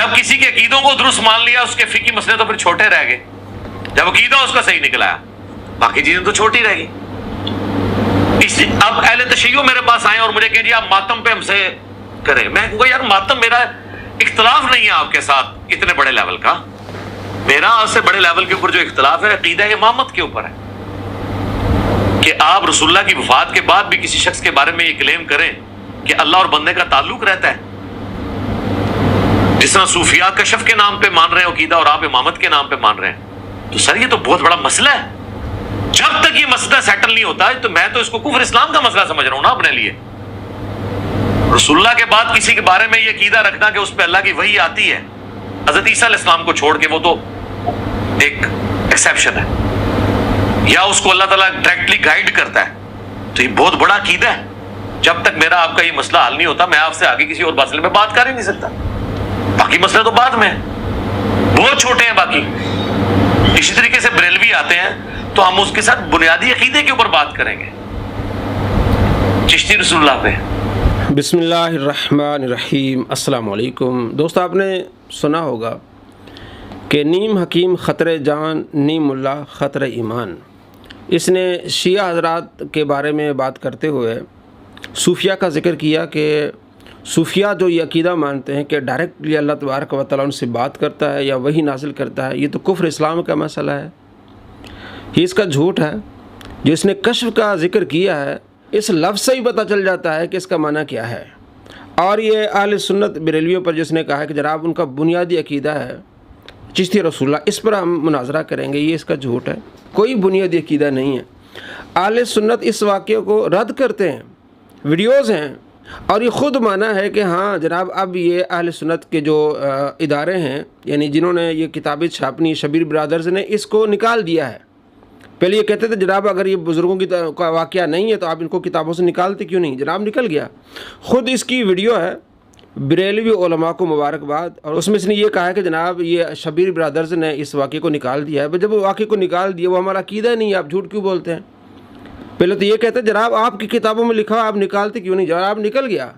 جب کسی کے عقیدوں کو درست مان لیا اس کے فقہی مسئلے تو پھر چھوٹے رہ گئے. جب عقیدہ اس کا صحیح نکلا باقی چیزیں تو چھوٹی رہ گئی. اب اہل تشیع میرے پاس آئے اور مجھے کہیں جی آپ ماتم پہ ہم سے کریں. میں کہوں گا یار ماتم میرا اختلاف نہیں ہے آپ کے ساتھ اتنے بڑے لیول کا. میرا آپ سے بڑے لیول کے اوپر جو اختلاف ہے عقیدہ امامت کے اوپر ہے کہ آپ رسول اللہ کی وفات کے بعد بھی کسی شخص کے بارے میں یہ کلیم کریں کہ اللہ اور بندے کا تعلق رہتا ہے. جس طرح صوفیاء کشف کے نام پہ مان رہے ہیں عقیدہ اور آپ امامت کے نام پہ مان رہے ہیں. تو سر یہ تو بہت بڑا مسئلہ ہے. جب تک یہ مسئلہ سیٹل نہیں ہوتا تو میں تو اس کو کفر اسلام کا مسئلہ سمجھ رہا ہوں نا اپنے لیے. رسول اللہ کے بعد کسی کے بارے میں یہ عقیدہ رکھنا کہ اس پہ اللہ کی وحی آتی ہے حضرت عیسیٰ علیہ السلام کو چھوڑ کے, وہ تو ایک ایکسیپشن ہے, یا اس کو اللہ تعالیٰ ڈائریکٹلی گائیڈ کرتا ہے. تو یہ بہت بڑا عقیدہ ہے. جب تک میرا آپ کا یہ مسئلہ حل نہیں ہوتا میں آپ سے آگے کسی اور مسئلے میں بات کر ہی نہیں سکتا. باقی مسئلے تو بعد میں بہت چھوٹے ہیں باقی. اسی طریقے سے بریلوی آتے ہیں تو ہم اس کے ساتھ بنیادی عقیدے کے اوپر بات کریں گے. چشتی رسول اللہ پہ. بسم اللہ الرحمن الرحیم. السلام علیکم دوست. آپ نے سنا ہوگا کہ نیم حکیم خطر جان نیم اللہ خطر ایمان. اس نے شیعہ حضرات کے بارے میں بات کرتے ہوئے صوفیہ کا ذکر کیا کہ صوفیہ جو یہ عقیدہ مانتے ہیں کہ ڈائریکٹلی اللہ تبارک و تعالیٰ ان سے بات کرتا ہے یا وہی نازل کرتا ہے, یہ تو کفر اسلام کا مسئلہ ہے. یہ اس کا جھوٹ ہے. جو اس نے کشف کا ذکر کیا ہے اس لفظ سے ہی پتہ چل جاتا ہے کہ اس کا معنی کیا ہے. اور یہ اہل سنت بریلویوں پر جس نے کہا ہے کہ جناب ان کا بنیادی عقیدہ ہے چشتی رسول اللہ, اس پر ہم مناظرہ کریں گے. یہ اس کا جھوٹ ہے, کوئی بنیادی عقیدہ نہیں ہے. اہل سنت اس واقعے کو رد کرتے ہیں, ویڈیوز ہیں, اور یہ خود مانا ہے کہ ہاں جناب اب یہ اہل سنت کے جو ادارے ہیں یعنی جنہوں نے یہ کتابیں چھاپنی شبیر برادرز نے اس کو نکال دیا ہے. پہلے یہ کہتے تھے جناب اگر یہ بزرگوں کی کا واقعہ نہیں ہے تو آپ ان کو کتابوں سے نکالتے کیوں نہیں. جناب نکل گیا. خود اس کی ویڈیو ہے, بریلوی علماء کو مبارکباد, اور اس میں اس نے یہ کہا ہے کہ جناب یہ شبیر برادرز نے اس واقعے کو نکال دیا ہے. جب وہ واقعے کو نکال دیا وہ ہمارا عقیدہ نہیں ہے, آپ جھوٹ کیوں بولتے ہیں. پہلے تو یہ کہتے ہیں جناب آپ کی کتابوں میں لکھا آپ نکالتے کیوں نہیں. جناب نکل گیا.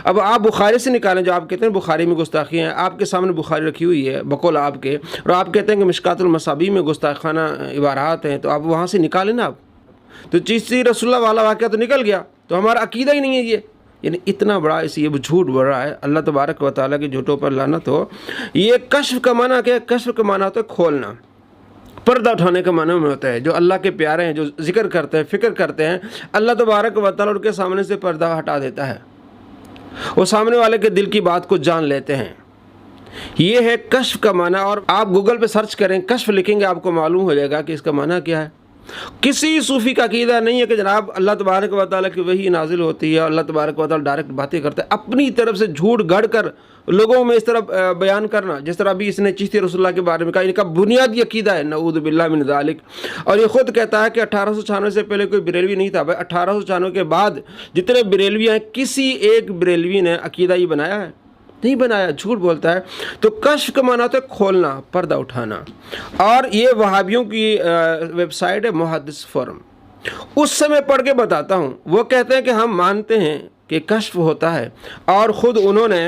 اب آپ بخاری سے نکالیں جو آپ کہتے ہیں بخاری میں گستاخی ہیں. آپ کے سامنے بخاری رکھی ہوئی ہے بقول آپ کے, اور آپ کہتے ہیں کہ مشکات المصابیح میں گستاخانہ عبارات ہیں, تو آپ وہاں سے نکالیں نا. آپ تو چشتی رسول اللہ والا واقعہ تو نکل گیا, تو ہمارا عقیدہ ہی نہیں ہے یہ. یعنی اتنا بڑا اس یہ جھوٹ بڑھ رہا ہے. اللہ تبارک و تعالیٰ کے جھوٹوں پر لعنت ہو. یہ کشف کا معنی کیا ہے؟ کشف کا معنی ہوتا ہے کھولنا, پردہ اٹھانے کا معنی میں ہوتا ہے. جو اللہ کے پیارے ہیں جو ذکر کرتے ہیں فکر کرتے ہیں اللہ تبارک و تعالیٰ ان کے سامنے سے پردہ ہٹا دیتا ہے. وہ سامنے والے کے دل کی بات کو جان لیتے ہیں. یہ ہے کشف کا معنی. اور آپ گوگل پہ سرچ کریں کشف لکھیں گے آپ کو معلوم ہو جائے گا کہ اس کا معنی کیا ہے. کسی صوفی کا عقیدہ نہیں ہے کہ جناب اللہ تبارک و تعالیٰ کی وحی نازل ہوتی ہے, اللہ تبارک و تعالیٰ ڈائریکٹ باتیں کرتا ہے. اپنی طرف سے جھوٹ گڑھ کر لوگوں میں اس طرح بیان کرنا, جس طرح بھی اس نے چشتی رسول اللہ کے بارے میں کہا, ان کا بنیادی عقیدہ ہے نعوذ باللہ من ذالک. اور یہ خود کہتا ہے کہ 1896 سے پہلے کوئی بریلوی نہیں تھا. بھائی 1896 کے بعد جتنے بریلوی ہیں کسی ایک بریلوی نے عقیدہ یہ بنایا ہے؟ نہیں بنایا, جھوٹ بولتا ہے. تو کشف کا معنی ہوتا ہے کھولنا, پردہ اٹھانا. اور یہ وہابیوں کی ویب سائٹ ہے محدث فورم, اس سے میں پڑھ کے بتاتا ہوں. وہ کہتے ہیں کہ ہم مانتے ہیں کہ کشف ہوتا ہے, اور خود انہوں نے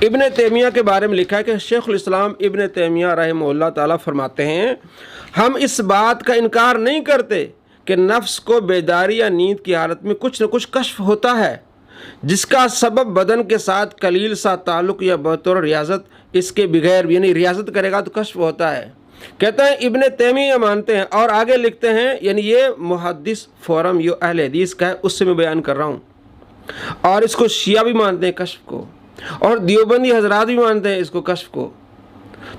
ابن تیمیہ کے بارے میں لکھا ہے کہ شیخ الاسلام ابن تیمیہ رحمہ اللہ تعالیٰ فرماتے ہیں ہم اس بات کا انکار نہیں کرتے کہ نفس کو بیداری یا نیند کی حالت میں کچھ نہ کچھ کشف ہوتا ہے جس کا سبب بدن کے ساتھ قلیل سا تعلق یا بطور ریاضت, اس کے بغیر یعنی ریاضت کرے گا تو کشف ہوتا ہے. کہتے ہیں ابن تیمیہ مانتے ہیں, اور آگے لکھتے ہیں یعنی یہ محدث فورم یہ اہل حدیث کا ہے, اس سے میں بیان کر رہا ہوں. اور اس کو شیعہ بھی مانتے ہیں کشف کو, اور دیوبندی حضرات بھی مانتے ہیں اس کو کشف کو.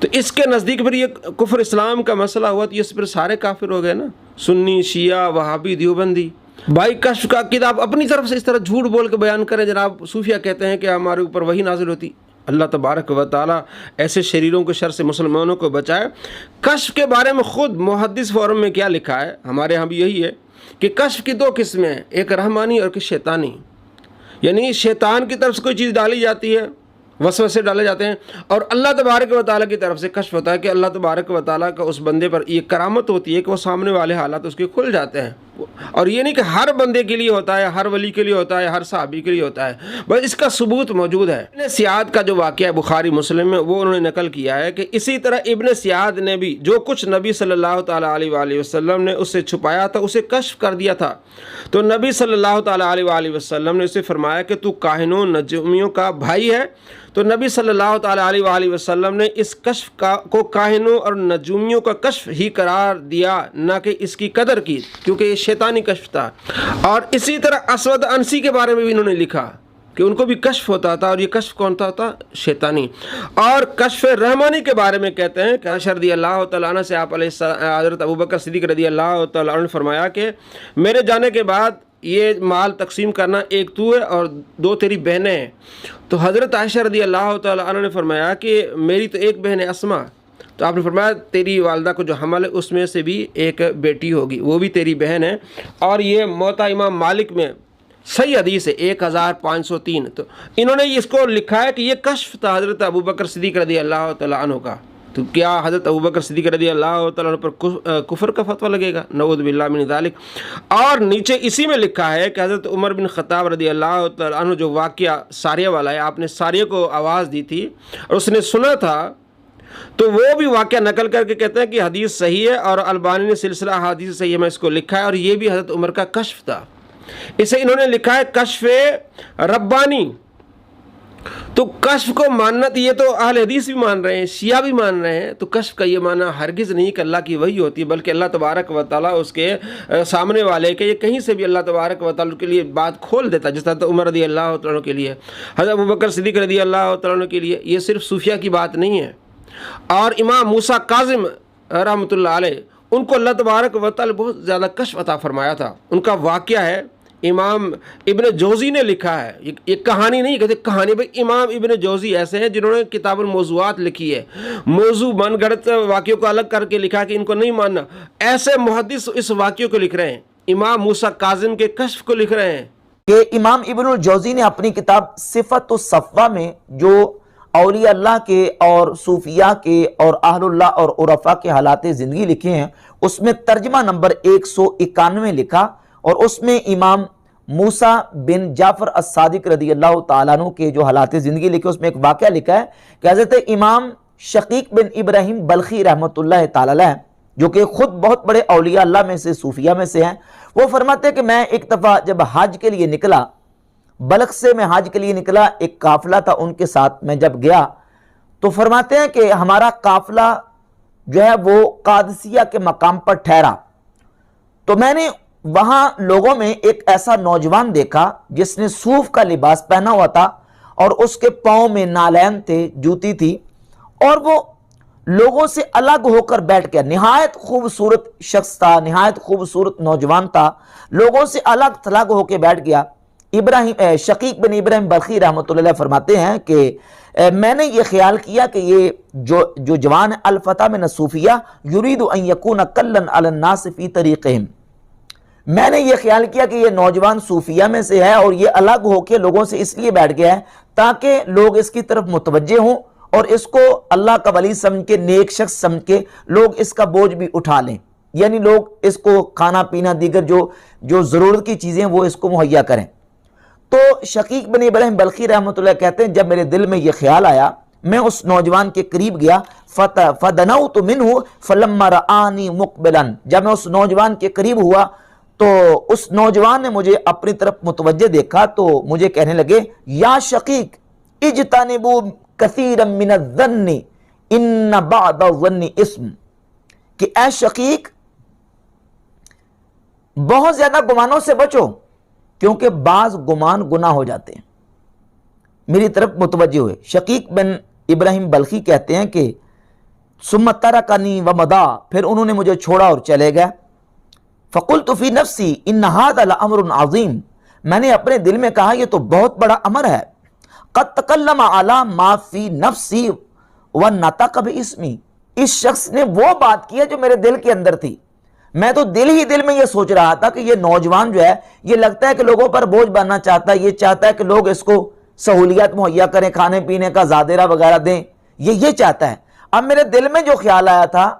تو اس کے نزدیک پھر یہ کفر اسلام کا مسئلہ ہوا تو یہ پھر سارے کافر ہو گئے نا, سنی شیعہ وہابی دیوبندی. بھائی کشف کا عقیدہ آپ اپنی طرف سے اس طرح جھوٹ بول کے بیان کریں. جناب صوفیہ کہتے ہیں کہ ہمارے اوپر وحی نازل ہوتی. اللہ تبارک و تعالیٰ ایسے شریروں کے شر سے مسلمانوں کو بچائے. کشف کے بارے میں خود محدث فورم میں کیا لکھا ہے, ہمارے ہاں بھی یہی ہے کہ کشف کی 2 قسمیں ہیں, ایک رحمانی اور ایک شیطانی. یعنی شیطان کی طرف سے کوئی چیز ڈالی جاتی ہے, وسوسے ڈالے جاتے ہیں, اور اللہ تبارک و تعالیٰ کی طرف سے کشف ہوتا ہے کہ اللہ تبارک و تعالیٰ کا اس بندے پر یہ کرامت ہوتی ہے کہ وہ سامنے والے حالات اس کے کھل جاتے ہیں, اور یہ نہیں کہ ہر بندے کے لیے ہوتا ہے، ہر ولی کے لیے ہوتا ہے، ہر صحابی کے لیے ہوتا ہے، بس اس کا ثبوت موجود ہے۔ ابن سیاد کا جو واقعہ ہے بخاری مسلم میں، وہ انہوں نے نقل کیا ہے کہ اسی طرح ابن سیاد نے بھی جو کچھ نبی صلی اللہ تعالیٰ علیہ وآلہ وسلم نے اس سے چھپایا تھا اسے کشف کر دیا تھا، تو نبی صلی اللہ تعالیٰ علیہ وآلہ وسلم نے اسے فرمایا کہ تو کاہنوں نجومیوں کا بھائی ہے، تو نبی صلی اللہ تعالیٰ علیہ وآلہ وسلم نے اس کشف کو کاہنوں اور نجومیوں کا کشف ہی قرار دیا، نہ کہ اس کی قدر کی، کیونکہ یہ شیطانی کشف تھا۔ اور اسی طرح اسود انسی کے بارے میں بھی انہوں نے لکھا کہ ان کو بھی کشف ہوتا تھا، اور یہ کشف کون تھا شیطانی۔ اور کشف رحمانی کے بارے میں کہتے ہیں کہ عائشہ رضی اللہ تعالیٰ عنہ سے آپ علیہ حضرت ابوبکر صدیق رضی اللہ تعالیٰ عنہ نے فرمایا کہ میرے جانے کے بعد یہ مال تقسیم کرنا، ایک تو ہے اور دو تیری بہنیں ہیں۔ تو حضرت عائشہ رضی اللہ تعالیٰ عنہ نے فرمایا کہ میری تو ایک بہن ہے اسما، تو آپ نے فرمایا تیری والدہ کو جو حمل ہے اس میں سے بھی ایک بیٹی ہوگی، وہ بھی تیری بہن ہے۔ اور یہ موطا امام مالک میں صحیح حدیث ہے 1503۔ تو انہوں نے اس کو لکھا ہے کہ یہ کشف تھا حضرت ابوبکر صدیق رضی اللہ تعالیٰ عنہ کا۔ تو کیا حضرت ابوبکر صدیق رضی اللہ تعالیٰ عنہ پر کفر کا فتویٰ لگے گا؟ نعوذ باللہ من ذالک۔ اور نیچے اسی میں لکھا ہے کہ حضرت عمر بن خطاب رضی اللہ تعالیٰ عنہ جو واقعہ ساریہ والا ہے، آپ نے ساریہ کو آواز دی تھی اور اس نے سنا تھا، تو وہ بھی واقعہ نقل کر کے کہتے ہیں کہ حدیث صحیح ہے، اور البانی نے سلسلہ حدیث صحیح میں اس کو لکھا ہے، اور یہ بھی حضرت عمر کا کشف تھا۔ اسے انہوں نے لکھا ہے کشف ربانی۔ تو کشف کو ماننا، تو یہ تو اہل حدیث بھی مان رہے ہیں، شیعہ بھی مان رہے ہیں، تو کشف کا یہ معنی ہرگز نہیں کہ اللہ کی وحی ہوتی ہے، بلکہ اللہ تبارک و تعالیٰ اس کے سامنے والے کے، یہ کہیں سے بھی اللہ تبارک و تعالیٰ کے لیے بات کھول دیتا ہے، جس طرح عمر رضی اللہ تعالیٰ کے لیے، حضرت ابوبکر صدیق رضی اللہ تعالیٰ کے لیے۔ یہ صرف صوفیہ کی بات نہیں ہے۔ اور امام موسیٰ کاظم رحمۃ اللہ علیہ، ان کو اللہ تبارک و تعالیٰ بہت زیادہ کشف عطا فرمایا تھا۔ ان کا واقعہ ہے، امام ابن جوزی نے لکھا ہے، یہ کہانی نہیں کہتے، کہانی بھائی امام ابن جوزی ایسے ہیں جنہوں نے کتاب الموضوعات لکھی ہے، موضوع من گھڑت واقعوں کو الگ کر کے لکھا کہ ان کو نہیں ماننا۔ ایسے محدث اس واقعوں کو لکھ رہے ہیں، امام موسیٰ کاظم کے کشف کو لکھ رہے ہیں۔ کہ امام ابن الجوزی نے اپنی کتاب صفت الصفوہ میں جو اولیاء اللہ کے اور صوفیاء کے اور اہل اللہ اور عرفاء کے حالات زندگی لکھے ہیں، اس میں ترجمہ نمبر 191 لکھا، اور اس میں امام موسیٰ بن جعفر الصادق رضی اللہ تعالیٰ عنہ کے جو حالات زندگی لکھے، اس میں ایک واقعہ لکھا ہے کہ حضرت امام شقیق بن ابراہیم بلخی رحمۃ اللہ تعالیٰ علیہ، جو کہ خود بہت بڑے اولیاء اللہ میں سے، صوفیاء میں سے ہیں، وہ فرماتے ہیں کہ میں ایک دفعہ جب حج کے لیے نکلا، بلخ سے میں حج کے لیے نکلا، ایک قافلہ تھا ان کے ساتھ، میں جب گیا تو فرماتے ہیں کہ ہمارا قافلہ جو ہے وہ قادسیہ کے مقام پر ٹھہرا، تو میں نے وہاں لوگوں میں ایک ایسا نوجوان دیکھا جس نے صوف کا لباس پہنا ہوا تھا، اور اس کے پاؤں میں نالین تھے، جوتی تھی، اور وہ لوگوں سے الگ ہو کر بیٹھ گیا۔ نہایت خوبصورت شخص تھا، نہایت خوبصورت نوجوان تھا، لوگوں سے الگ تھلگ ہو کے بیٹھ گیا۔ شقیق بن ابراہیم بلخی رحمۃ اللہ فرماتے ہیں کہ میں نے یہ خیال کیا کہ یہ جو جوان ہے، الفتح من الصوفیہ یرید ان یکون کلا علی الناس فی طریقہم، میں نے یہ خیال کیا کہ یہ نوجوان صوفیہ میں سے ہے، اور یہ الگ ہو کے لوگوں سے اس لیے بیٹھ گیا ہے تاکہ لوگ اس کی طرف متوجہ ہوں، اور اس کو اللہ کا ولی سمجھ کے، نیک شخص سمجھ کے لوگ اس کا بوجھ بھی اٹھا لیں، یعنی لوگ اس کو کھانا پینا دیگر جو ضرورت کی چیزیں وہ اس کو مہیا کریں۔ تو شقیق بن ابراہیم بلخی رحمۃ اللہ کہتے ہیں جب میرے دل میں یہ خیال آیا، میں اس نوجوان کے قریب گیا، فدنوت منہ فلما رآنی مقبلا، جب میں اس نوجوان کے قریب ہوا تو اس نوجوان نے مجھے اپنی طرف متوجہ دیکھا، تو مجھے کہنے لگے یا شقیق اجتنبوا کثیرا من الظن ان بعض الظن اسم، کہ اے شقیق بہت زیادہ گمانوں سے بچو، کیونکہ بعض گمان گناہ ہو جاتے ہیں۔ میری طرف متوجہ ہوئے۔ شقیق بن ابراہیم بلخی کہتے ہیں کہ ثم ترکنی ومضى، پھر انہوں نے مجھے چھوڑا اور چلے گئے۔ فقلت فی نفسی ان ھذا لامر عظیم، میں نے اپنے دل میں کہا یہ تو بہت بڑا امر ہے۔ قد تکلم علی ما فی نفسی ونطق باسمی، اس شخص نے وہ بات کی ہے جو میرے دل کے اندر تھی، میں تو دل ہی دل میں یہ سوچ رہا تھا کہ یہ نوجوان جو ہے یہ لگتا ہے کہ لوگوں پر بوجھ بننا چاہتا ہے، یہ چاہتا ہے کہ لوگ اس کو سہولیات مہیا کریں، کھانے پینے کا زادرہ وغیرہ دیں، یہ چاہتا ہے۔ اب میرے دل میں جو خیال آیا تھا،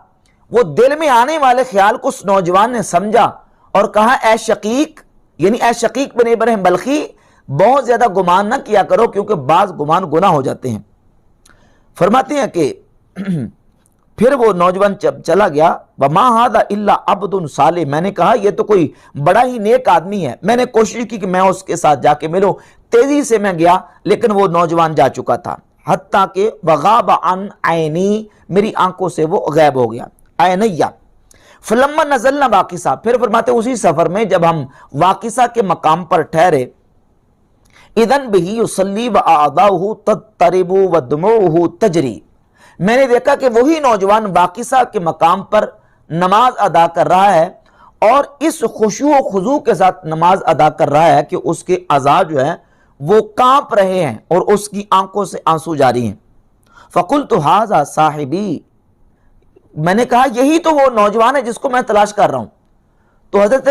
وہ دل میں آنے والے خیال کو اس نوجوان نے سمجھا، اور کہا اے شقیق، یعنی اے شقیق بن ابراہیم بلخی، بہت زیادہ گمان نہ کیا کرو کیونکہ بعض گمان گناہ ہو جاتے ہیں۔ فرماتے ہیں کہ پھر وہ نوجوان چلا گیا، وَمَا هَذَا إِلَّا عَبْدٌ صَالِحٌ، میں نے کہا یہ تو کوئی بڑا ہی نیک آدمی ہے۔ میں نے کوشش کی کہ میں اس کے ساتھ جا کے ملوں، تیزی سے میں گیا لیکن وہ نوجوان جا چکا تھا، حتیٰ کہ وَغَابَ عَنْ عَيْنِي، میری آنکھوں سے وہ غائب ہو گیا، عینیہ۔ فلما نزلنا واقصہ، پھر فرماتے اسی سفر میں جب ہم واقصہ کے مقام پر ٹھہرے، اذن بہی یصلی واعضاؤہ تضطرب ودموعہ تجری، میں نے دیکھا کہ وہی نوجوان واقصہ کے مقام پر نماز ادا کر رہا ہے اور اس خشوع و خضوع کے ساتھ نماز ادا کر رہا ہے کہ اس کے اعضاء جو ہیں وہ کانپ رہے ہیں اور اس کی آنکھوں سے آنسو جاری ہیں۔ فقلت ھذا صاحبی، میں نے کہا یہی تو وہ نوجوان ہے جس کو میں تلاش کر رہا ہوں۔ تو حضرت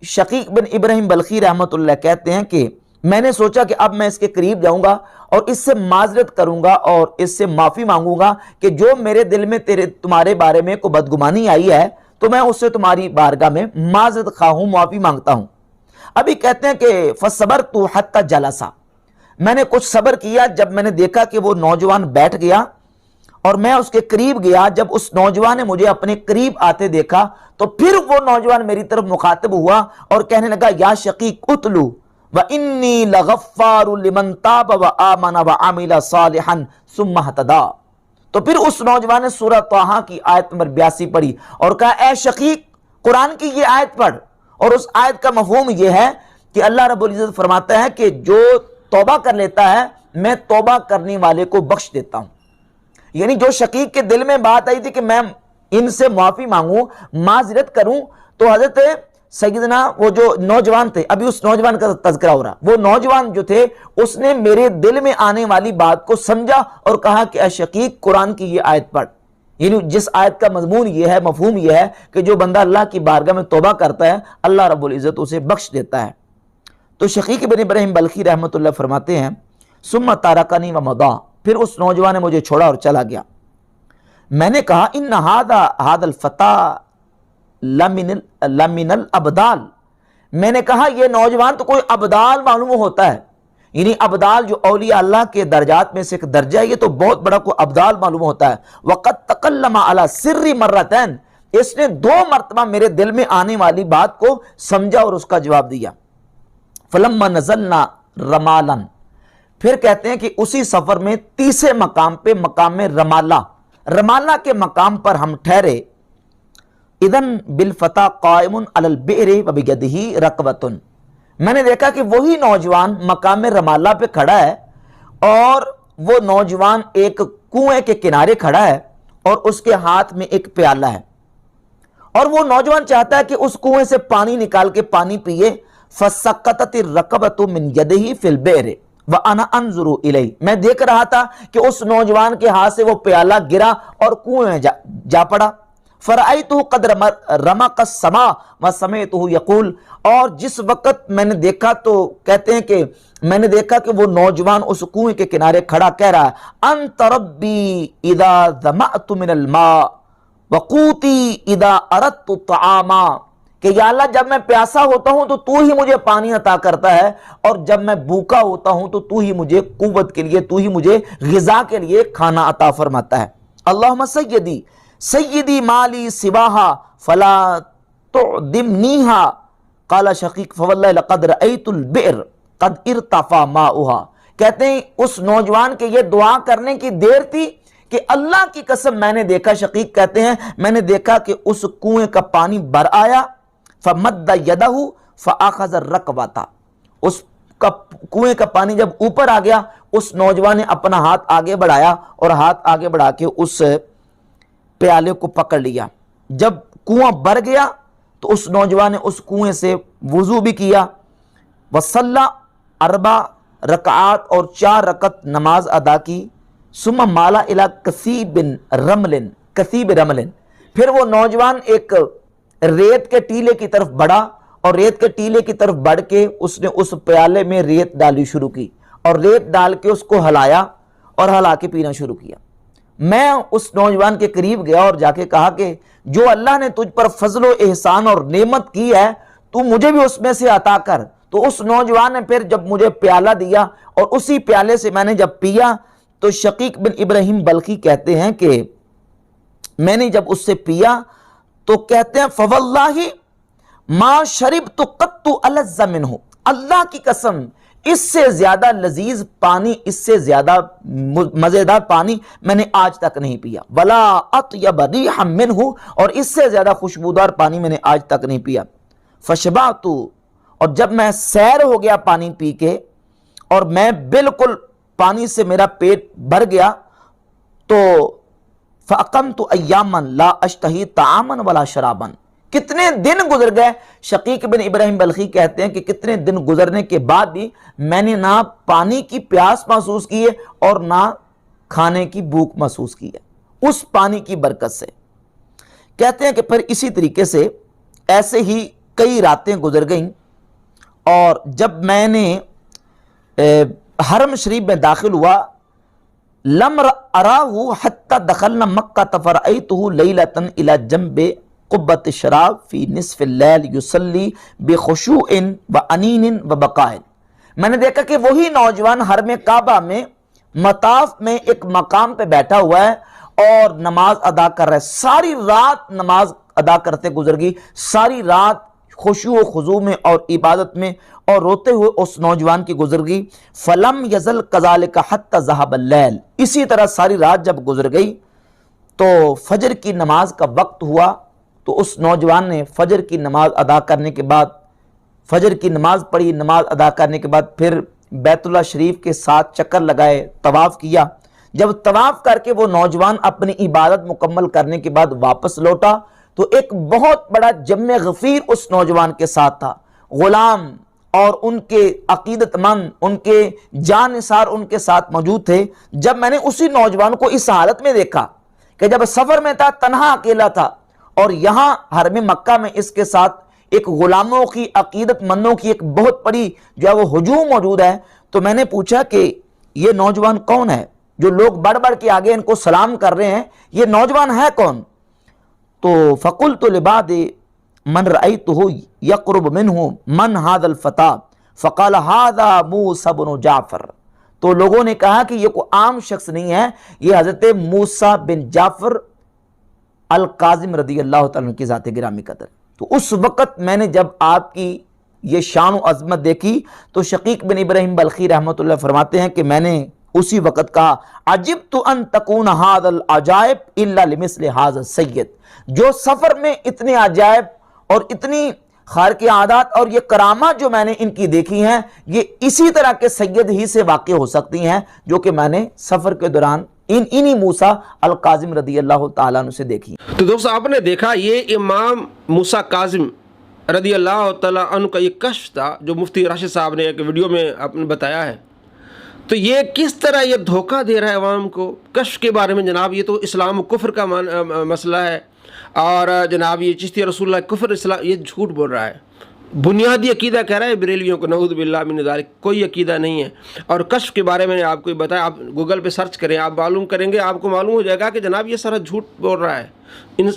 شقیق بن ابراہیم بلخی رحمۃ اللہ کہتے ہیں کہ میں نے سوچا کہ اب میں اس کے قریب جاؤں گا اور اس سے معذرت کروں گا اور اس سے معافی مانگوں گا کہ جو میرے دل میں تمہارے بارے میں کوئی بدگمانی آئی ہے تو میں اس سے تمہاری بارگاہ میں معذرت خواہ ہوں، معافی مانگتا ہوں۔ ابھی کہتے ہیں کہ فصبرت حتی جلسا، میں نے کچھ صبر کیا، جب میں نے دیکھا کہ وہ نوجوان بیٹھ گیا اور میں اس کے قریب گیا، جب اس نوجوان نے مجھے اپنے قریب آتے دیکھا تو پھر وہ نوجوان میری طرف مخاطب ہوا اور کہنے لگا یا شقیق اتلو وَإِنِّي لَغَفَّارٌ لِمَن تَابَ وَآمَنَ وَعَمِلَ صَالِحًا ثُمَّ اهْتَدَىٰ، تو پھر اس نوجوان نے سورہ طٰہٰ کی آیت نمبر 82 پڑھی اور کہا اے شقیق قرآن کی یہ آیت پڑھ، اور اس آیت کا مفہوم یہ ہے کہ اللہ رب العزت فرماتا ہے کہ جو توبہ کر لیتا ہے میں توبہ کرنے والے کو بخش دیتا ہوں۔ یعنی جو شقیق کے دل میں بات آئی تھی کہ میں ان سے معافی مانگوں، معذرت کروں، تو حضرت سیدنا وہ جو نوجوان تھے، ابھی اس نوجوان کا تذکرہ ہو رہا، وہ نوجوان جو تھے اس نے میرے دل میں آنے والی بات کو سمجھا اور کہا کہ اے شقیق قرآن کی یہ آیت پڑھ، یعنی جس آیت کا مضمون یہ ہے، مفہوم یہ ہے کہ جو بندہ اللہ کی بارگاہ میں توبہ کرتا ہے اللہ رب العزت اسے بخش دیتا ہے۔ تو شقیق بن ابراہیم بلخی رحمۃ اللہ فرماتے ہیں ثم ترکنی ومضى، پھر اس نوجوان نے مجھے چھوڑا اور چلا گیا۔ میں نے کہا ان هذا الفتى لمن الابدال، میں نے کہا یہ نوجوان تو کوئی ابدال معلوم ہوتا ہے، یعنی ابدال جو اولیاء اللہ کے درجات میں سے ایک درجہ ہے، یہ تو بہت بڑا کوئی ابدال معلوم ہوتا ہے۔ وقد تکلم علی سری مرتين، اس نے 2 مرتبہ میرے دل میں آنے والی بات کو سمجھا اور اس کا جواب دیا۔ فلما نزلنا رمالا، پھر کہتے ہیں کہ اسی سفر میں تیسرے مقام پہ، مقام رمالہ کے مقام پر ہم ٹھہرے، اذن بالفتى قائم علی البئر وبیدہ رکوۃ، میں نے دیکھا کہ وہی نوجوان مقام رمالہ پہ کھڑا ہے اور وہ نوجوان ایک کنویں کے کنارے کھڑا ہے اور اس کے ہاتھ میں ایک پیالہ ہے اور وہ نوجوان چاہتا ہے کہ اس کنویں سے پانی نکال کے پانی پیے۔ فسقطت الرکوۃ من یدہ فی البئر وانا انظر الیہ، میں دیکھ رہا تھا کہ اس نوجوان کے ہاتھ سے وہ پیالہ گرا اور کنویں میں جا پڑا۔ فرأیتہ قد رمق السماء وسمعتہ یقول، اور جس وقت میں نے دیکھا تو کہتے ہیں کہ میں نے دیکھا کہ وہ نوجوان اس کنویں کے کنارے کھڑا کہہ رہا ہے انت ربی اذا ظمأت من الماء وقوتی اذا اردت الطعام، کہ یا اللہ جب میں پیاسا ہوتا ہوں تو ہی مجھے پانی عطا کرتا ہے اور جب میں بھوکا ہوتا ہوں تو ہی مجھے قوت کے لیے، تو ہی مجھے غذا کے لیے کھانا عطا فرماتا ہے۔ اللہم سیدی مالی سواہا فلا تعدمنیہا، قال شقیق فواللہ لقد رأیت البئر قد ارتفع ماؤہا، کہتے ہیں اس نوجوان کے یہ دعا کرنے کی دیر تھی کہ اللہ کی قسم میں نے دیکھا، شقیق کہتے ہیں میں نے دیکھا کہ اس کنویں کا پانی بھر آیا، فمد یدہ فاخذ الرکوۃ، اس کا کنویں کا پانی جب اوپر آ گیا اس نوجوان نے اپنا ہاتھ آگے بڑھایا اور ہاتھ آگے بڑھا کے اس پیالے کو پکڑ لیا۔ جب کنواں بھر گیا تو اس نوجوان نے اس کنویں سے وضو بھی کیا، وصلی 4 رکعات اور 4 رکعت نماز ادا کی، ثم مالا الی کثیب رمل، پھر وہ نوجوان ایک ریت کے ٹیلے کی طرف بڑھا اور ریت کے ٹیلے کی طرف بڑھ کے اس نے اس پیالے میں ریت ڈالی شروع کی اور ریت ڈال کے اس کو ہلایا اور ہلا کے پینا شروع کیا۔ میں اس نوجوان کے قریب گیا اور جا کے کہا کہ جو اللہ نے تجھ پر فضل و احسان اور نعمت کی ہے تو مجھے بھی اس میں سے عطا کر۔ تو اس نوجوان نے پھر جب مجھے پیالہ دیا اور اسی پیالے سے میں نے جب پیا تو شقیق بن ابراہیم بلخی کہتے ہیں کہ میں نے جب اس سے پیا تو کہتے ہیں فواللہ ما شربت قط الذ منہ، اللہ کی قسم اس سے زیادہ لذیذ پانی، اس سے زیادہ مزیدار پانی میں نے آج تک نہیں پیا، ولا اطیب ریحا منہ، اور اس سے زیادہ خوشبودار پانی میں نے آج تک نہیں پیا۔ فشبعت، اور جب میں سیر ہو گیا پانی پی کے اور میں بالکل پانی سے میرا پیٹ بھر گیا تو فاقمت ایاما لا اشتہی طعاما ولا شرابا، کتنے دن گزر گئے، شقیق بن ابراہیم بلخی کہتے ہیں کہ کتنے دن گزرنے کے بعد بھی میں نے نہ پانی کی پیاس محسوس کی ہے اور نہ کھانے کی بھوک محسوس کی ہے اس پانی کی برکت سے۔ کہتے ہیں کہ پھر اسی طریقے سے ایسے ہی کئی راتیں گزر گئیں، اور جب میں نے حرم شریف میں داخل ہوا لم اراہ حتی دخلنا مکہ فرأیتہ لیلۃ الی جنب قبۃ الشراب فی نصف اللیل یصلی بخشوع وانین وبقاء، میں نے دیکھا کہ وہی نوجوان حرم کعبہ میں مطاف میں ایک مقام پہ بیٹھا ہوا ہے اور نماز ادا کر رہا ہے، ساری رات نماز ادا کرتے گزر گئی، ساری رات خشوع و خضوع میں اور عبادت میں اور روتے ہوئے اس نوجوان کی گزر گئی۔ فلم یزل کذالک حتی ذہب اللیل، اسی طرح ساری رات جب گزر گئی تو فجر کی نماز کا وقت ہوا تو اس نوجوان نے فجر کی نماز ادا کرنے کے بعد فجر کی نماز پڑھی، نماز ادا کرنے کے بعد پھر بیت اللہ شریف کے ساتھ چکر لگائے، طواف کیا۔ جب طواف کر کے وہ نوجوان اپنی عبادت مکمل کرنے کے بعد واپس لوٹا تو ایک بہت بڑا جمع غفیر اس نوجوان کے ساتھ تھا، غلام اور ان کے عقیدت مند، ان کے جان نثار ان کے ساتھ موجود تھے۔ جب میں نے اسی نوجوان کو اس حالت میں دیکھا کہ جب سفر میں تھا، تنہا اکیلا تھا، اور یہاں حرم مکہ میں اس کے ساتھ ایک غلاموں کی، عقیدت مندوں کی ایک بہت بڑی جو ہے وہ ہجوم موجود ہے، تو میں نے پوچھا کہ یہ نوجوان کون ہے جو لوگ بڑھ بڑھ کے آگے ان کو سلام کر رہے ہیں، یہ نوجوان ہے کون؟ تو فقلت لبعض من رأيته يقرب منه من هذا الفتى فقال هذا موسى بن جعفر، تو لوگوں نے کہا کہ یہ کوئی عام شخص نہیں ہے، یہ حضرت موسیٰ بن جعفر القاظم رضی اللہ تعالیٰ عنہ کی ذات گرامی قدر۔ تو اس وقت میں نے جب آپ کی یہ شان و عظمت دیکھی تو شقیق بن ابراہیم بلخی رحمۃ اللہ فرماتے ہیں کہ میں نے اسی وقت کہا عجبت ان تکون ھذا العجائب الا لمثل ھذا السید، جو سفر میں اتنے عجائب اور اتنی خارق عادات اور یہ کرامات جو میں نے ان کی دیکھی ہیں، یہ اسی طرح کے سید ہی سے واقع ہو سکتی ہیں جو کہ میں نے سفر کے دوران انہی موسیٰ القاظم رضی اللہ تعالیٰ عنہ سے دیکھی۔ تو دوستو آپ نے دیکھا یہ امام موسیٰ کاظم رضی اللہ تعالیٰ عنہ کا یہ کشف تھا جو مفتی راشد صاحب نے ایک ویڈیو میں آپ نے بتایا ہے۔ تو یہ کس طرح یہ دھوکہ دے رہا ہے عوام کو کشف کے بارے میں؟ جناب یہ تو اسلام و کفر کا مسئلہ ہے، اور جناب یہ چشتی رسول اللہ کفر اسلام، یہ جھوٹ بول رہا ہے، بنیادی عقیدہ کہہ رہا ہے بریلیوں کو، نعوذ باللہ من ذالک، کوئی عقیدہ نہیں ہے۔ اور کشف کے بارے میں آپ کو بتایا، آپ گوگل پہ سرچ کریں، آپ معلوم کریں گے، آپ کو معلوم ہو جائے گا کہ جناب یہ سارا جھوٹ بول رہا ہے،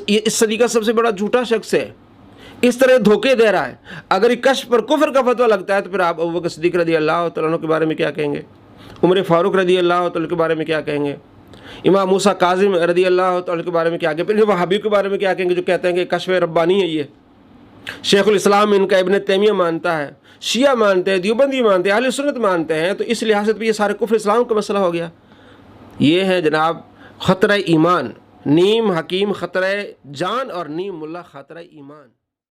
یہ اس صدی کا سب سے بڑا جھوٹا شخص ہے، اس طرح دھوکے دے رہا ہے۔ اگر یہ کشف پر کفر کا فتویٰ لگتا ہے تو پھر آپ ابوبکر صدیق رضی اللہ تعالیٰ عنہ کے بارے میں کیا کہیں گے؟ عمر فاروق رضی اللہ تعالیٰ کے بارے میں کیا کہیں گے؟ امام موسیٰ کاظم رضی اللہ تعالیٰ کے بارے میں کیا کہیں گے؟ پھر وہابی کے بارے میں کیا کہیں گے جو کہتے ہیں کہ کشف ربانی ہے یہ؟ شیخ الاسلام ان کا ابن تیمیہ مانتا ہے، شیعہ مانتے ہیں، دیوبندی مانتے ہیں، اہل سنت مانتے ہیں، تو اس لحاظ سے بھی یہ سارے کفر اسلام کا مسئلہ ہو گیا۔ یہ ہے جناب خطرہ ایمان، نیم حکیم خطرہ جان اور نیم ملا خطرہ ایمان۔